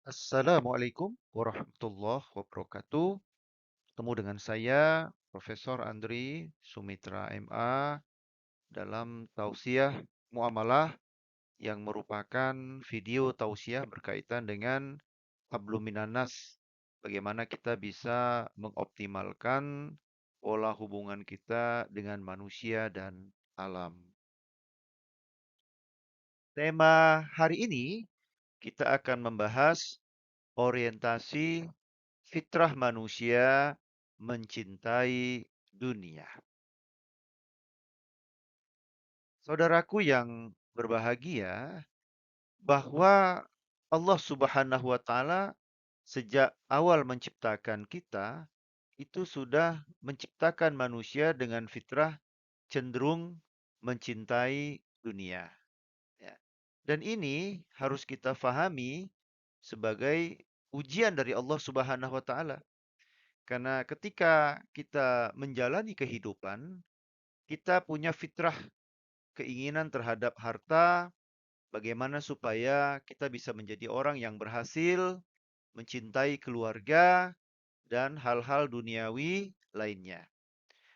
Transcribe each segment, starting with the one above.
Assalamualaikum warahmatullahi wabarakatuh. Ketemu dengan saya, Profesor Andri Sumitra MA, dalam tausiah muamalah yang merupakan video tausiah berkaitan dengan hablum minan nas. Bagaimana kita bisa mengoptimalkan pola hubungan kita dengan manusia dan alam. Tema hari ini kita akan membahas orientasi fitrah manusia mencintai dunia. Saudaraku yang berbahagia, bahwa Allah Subhanahu wa taala sejak awal menciptakan kita itu sudah menciptakan manusia dengan fitrah cenderung mencintai dunia, ya. Dan ini harus kita fahami sebagai ujian dari Allah Subhanahu wa taala. Karena ketika kita menjalani kehidupan, kita punya fitrah keinginan terhadap harta, bagaimana supaya kita bisa menjadi orang yang berhasil, mencintai keluarga, dan hal-hal duniawi lainnya.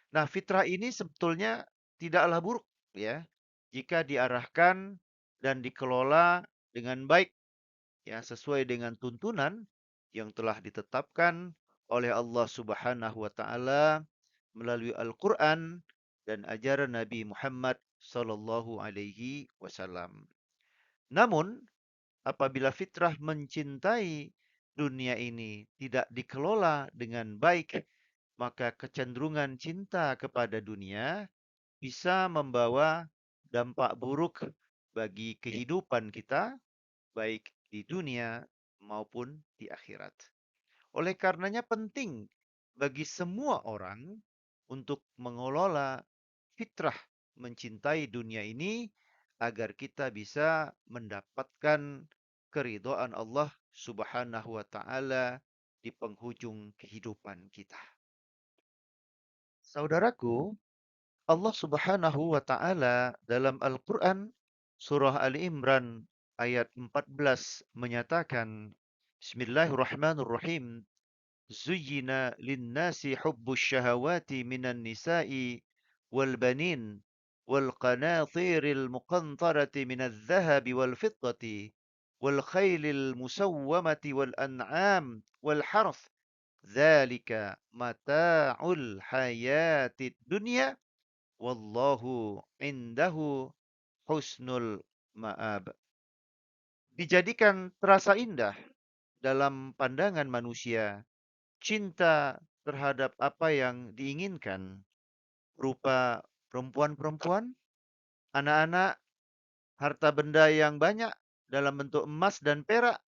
Nah, fitrah ini sebetulnya tidaklah buruk, ya, jika diarahkan dan dikelola dengan baik, ya, sesuai dengan tuntunan yang telah ditetapkan oleh Allah Subhanahu wa taala melalui Al-Qur'an dan ajaran Nabi Muhammad sallallahu alaihi wasallam. Namun, apabila fitrah mencintai dunia ini tidak dikelola dengan baik, maka kecenderungan cinta kepada dunia bisa membawa dampak buruk bagi kehidupan kita, baik di dunia maupun di akhirat. Oleh karenanya penting bagi semua orang untuk mengelola fitrah mencintai dunia ini agar kita bisa mendapatkan keridhaan Allah Subhanahu wa taala di penghujung kehidupan kita. Saudaraku, Allah Subhanahu wa taala dalam Al-Qur'an surah Ali Imran ayat 14 menyatakan, Bismillahirrahmanirrahim, Zuyyina lin-nasi hubbus syahawati minan nisa'i wal banin wal qanatiril muqantarati minadh dhahabi wal fiddati wal khaylil musawwamati wal an'am wal harth dzalika mata'ul hayatid dunya wallahu indahu husnul ma'ab. Dijadikan terasa indah dalam pandangan manusia cinta terhadap apa yang diinginkan, berupa perempuan-perempuan, anak-anak, harta benda yang banyak dalam bentuk emas dan perak,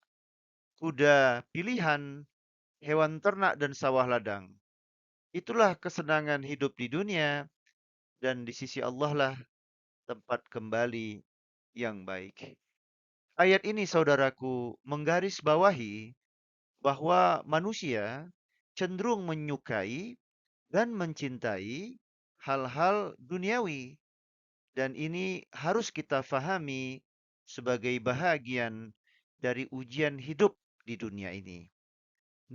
kuda pilihan, hewan ternak dan sawah ladang. Itulah kesenangan hidup di dunia, dan di sisi Allah lah tempat kembali yang baik. Ayat ini saudaraku menggarisbawahi bahwa manusia cenderung menyukai dan mencintai hal-hal duniawi, dan ini harus kita fahami sebagai bahagian dari ujian hidup di dunia ini.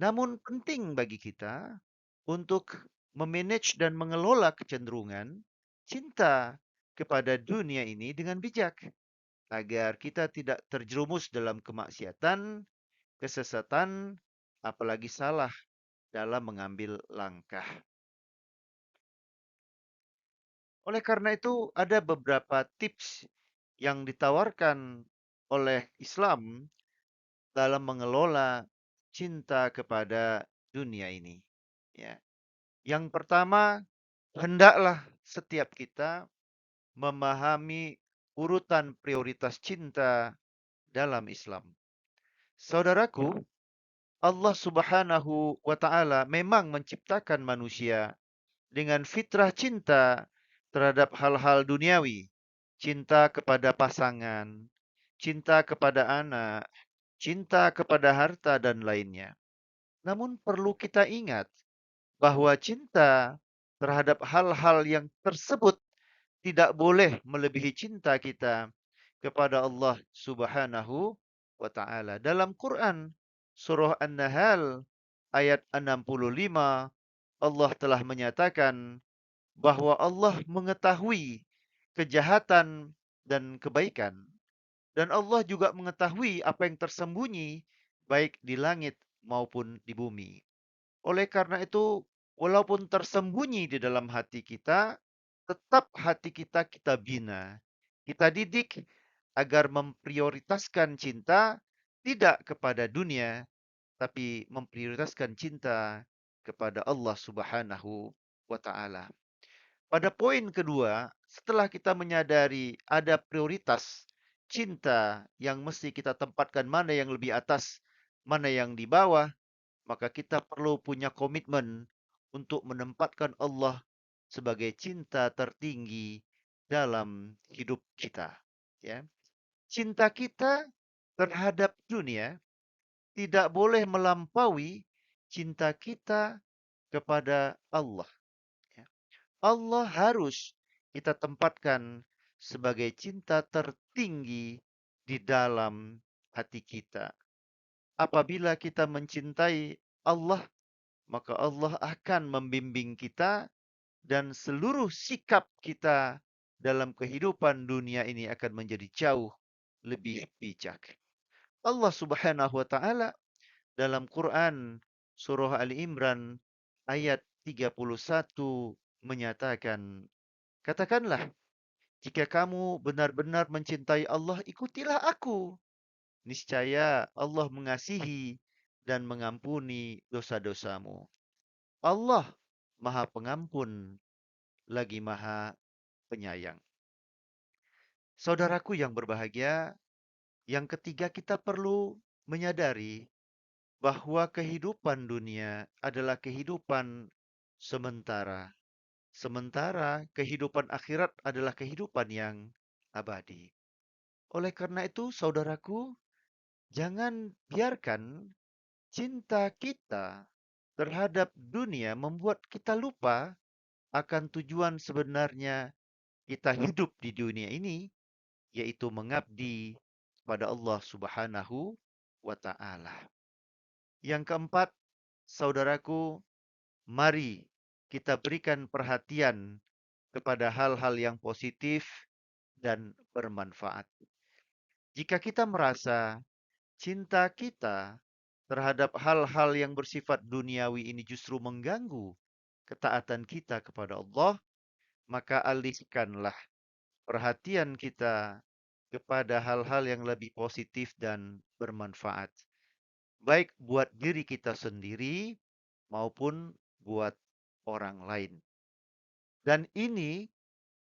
Namun penting bagi kita untuk memanage dan mengelola kecenderungan cinta kepada dunia ini dengan bijak agar kita tidak terjerumus dalam kemaksiatan, kesesatan, apalagi salah dalam mengambil langkah. Oleh karena itu, ada beberapa tips yang ditawarkan oleh Islam dalam mengelola cinta kepada dunia ini. Ya. Yang pertama, hendaklah setiap kita memahami urutan prioritas cinta dalam Islam. Saudaraku, Allah Subhanahu wa taala memang menciptakan manusia dengan fitrah cinta terhadap hal-hal duniawi, cinta kepada pasangan, cinta kepada anak, cinta kepada harta dan lainnya. Namun perlu kita ingat bahwa cinta terhadap hal-hal yang tersebut tidak boleh melebihi cinta kita kepada Allah Subhanahu wa taala. Dalam Quran surah An-Nahl ayat 65, Allah telah menyatakan bahwa Allah mengetahui kejahatan dan kebaikan. Dan Allah juga mengetahui apa yang tersembunyi baik di langit maupun di bumi. Oleh karena itu, walaupun tersembunyi di dalam hati kita, tetap hati kita kita bina. Kita didik agar memprioritaskan cinta tidak kepada dunia, tapi memprioritaskan cinta kepada Allah Subhanahu wa taala. Pada poin kedua, setelah kita menyadari ada prioritas cinta yang mesti kita tempatkan, mana yang lebih atas, mana yang di bawah, maka kita perlu punya komitmen untuk menempatkan Allah sebagai cinta tertinggi dalam hidup kita. Ya, cinta kita terhadap dunia tidak boleh melampaui cinta kita kepada Allah. Ya. Allah harus kita tempatkan sebagai cinta tertinggi di dalam hati kita. Apabila kita mencintai Allah, maka Allah akan membimbing kita dan seluruh sikap kita dalam kehidupan dunia ini akan menjadi jauh lebih bijak. Allah Subhanahu wa taala dalam Quran surah Ali Imran ayat 31 menyatakan, katakanlah, jika kamu benar-benar mencintai Allah, ikutilah aku. Niscaya Allah mengasihi dan mengampuni dosa-dosamu. Allah Maha Pengampun lagi Maha Penyayang. Saudaraku yang berbahagia, yang ketiga kita perlu menyadari bahwa kehidupan dunia adalah kehidupan sementara. Sementara kehidupan akhirat adalah kehidupan yang abadi. Oleh karena itu, saudaraku, jangan biarkan cinta kita terhadap dunia membuat kita lupa akan tujuan sebenarnya kita hidup di dunia ini, yaitu mengabdi kepada Allah Subhanahu wa taala. Yang keempat, saudaraku, mari kita berikan perhatian kepada hal-hal yang positif dan bermanfaat. Jika kita merasa cinta kita terhadap hal-hal yang bersifat duniawi ini justru mengganggu ketaatan kita kepada Allah, maka alihkanlah perhatian kita kepada hal-hal yang lebih positif dan bermanfaat. Baik buat diri kita sendiri maupun buat orang lain. Dan ini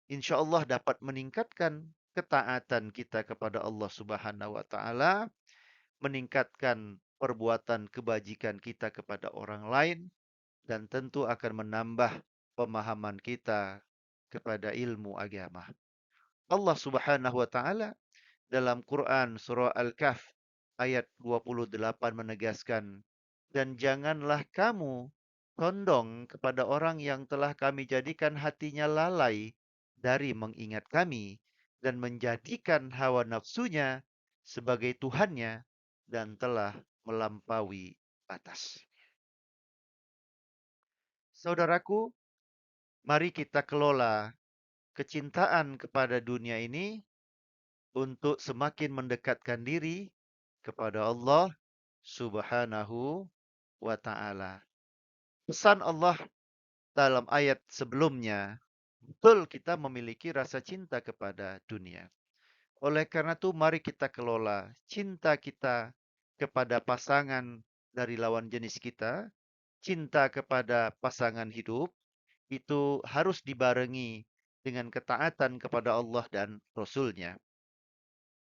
insya Allah dapat meningkatkan ketaatan kita kepada Allah Subhanahu wa taala, meningkatkan perbuatan kebajikan kita kepada orang lain, dan tentu akan menambah pemahaman kita kepada ilmu agama. Allah Subhanahu wa taala dalam Quran surah Al-Kahf ayat 28 menegaskan, dan janganlah kamu condong kepada orang yang telah kami jadikan hatinya lalai dari mengingat kami dan menjadikan hawa nafsunya sebagai Tuhannya dan telah melampaui batas. Saudaraku, mari kita kelola kecintaan kepada dunia ini untuk semakin mendekatkan diri kepada Allah Subhanahu wa taala. Pesan Allah dalam ayat sebelumnya, betul kita memiliki rasa cinta kepada dunia. Oleh karena itu mari kita kelola cinta kita kepada pasangan dari lawan jenis kita, cinta kepada pasangan hidup, itu harus dibarengi dengan ketaatan kepada Allah dan Rasul-Nya.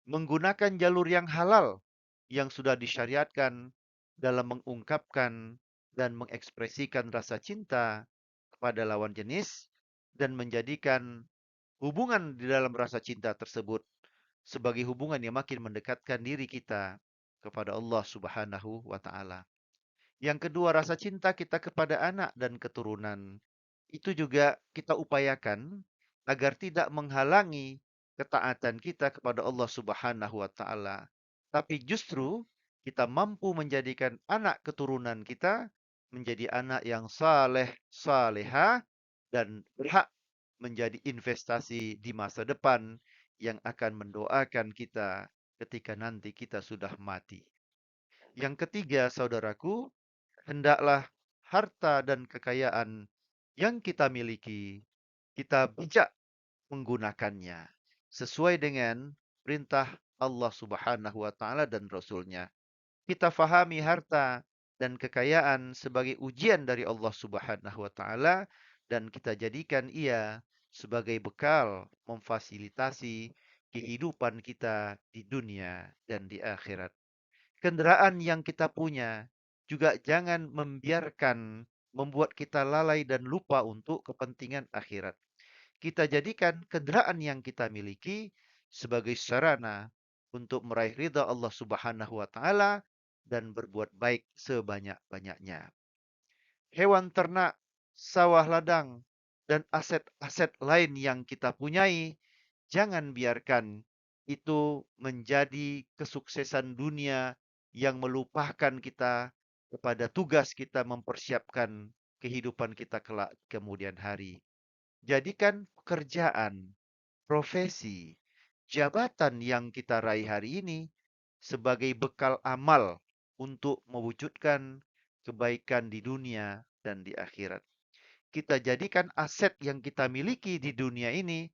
Menggunakan jalur yang halal yang sudah disyariatkan dalam mengungkapkan dan mengekspresikan rasa cinta kepada lawan jenis dan menjadikan hubungan di dalam rasa cinta tersebut sebagai hubungan yang makin mendekatkan diri kita kepada Allah Subhanahu wa taala. Yang kedua, rasa cinta kita kepada anak dan keturunan. Itu juga kita upayakan agar tidak menghalangi ketaatan kita kepada Allah Subhanahu wa taala. Tapi justru kita mampu menjadikan anak keturunan kita menjadi anak yang saleh, saleha, dan berhak menjadi investasi di masa depan yang akan mendoakan kita ketika nanti kita sudah mati. Yang ketiga, saudaraku, hendaklah harta dan kekayaan yang kita miliki, kita bijak menggunakannya sesuai dengan perintah Allah Subhanahu wa taala dan Rasul-Nya. Kita fahami harta dan kekayaan sebagai ujian dari Allah Subhanahu wa taala dan kita jadikan ia sebagai bekal memfasilitasi kehidupan kita di dunia dan di akhirat. Kendaraan yang kita punya juga jangan membiarkan membuat kita lalai dan lupa untuk kepentingan akhirat. Kita jadikan kendaraan yang kita miliki sebagai sarana untuk meraih ridha Allah Subhanahu wa taala dan berbuat baik sebanyak-banyaknya. Hewan ternak, sawah ladang, dan aset-aset lain yang kita punyai, jangan biarkan itu menjadi kesuksesan dunia yang melupakan kita kepada tugas kita mempersiapkan kehidupan kita kelak kemudian hari. Jadikan pekerjaan, profesi, jabatan yang kita raih hari ini sebagai bekal amal untuk mewujudkan kebaikan di dunia dan di akhirat. Kita jadikan aset yang kita miliki di dunia ini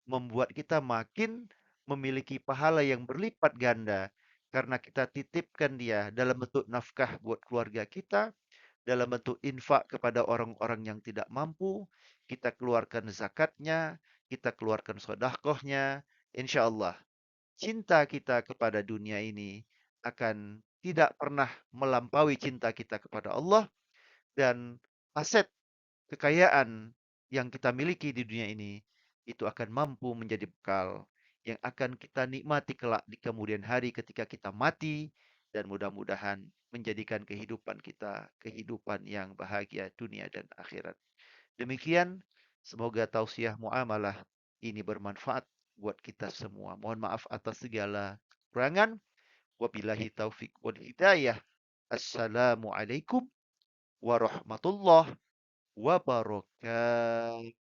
membuat kita makin memiliki pahala yang berlipat ganda karena kita titipkan dia dalam bentuk nafkah buat keluarga kita, dalam bentuk infak kepada orang-orang yang tidak mampu, kita keluarkan zakatnya, kita keluarkan sedekahnya, insya Allah cinta kita kepada dunia ini akan tidak pernah melampaui cinta kita kepada Allah dan aset kekayaan yang kita miliki di dunia ini itu akan mampu menjadi bekal yang akan kita nikmati kelak di kemudian hari ketika kita mati dan mudah-mudahan menjadikan kehidupan kita kehidupan yang bahagia dunia dan akhirat. Demikian, semoga tausiah muamalah ini bermanfaat buat kita semua. Mohon maaf atas segala kekurangan. Wabillahi taufik wal hidayah. Assalamualaikum warahmatullahi wabarakatuh.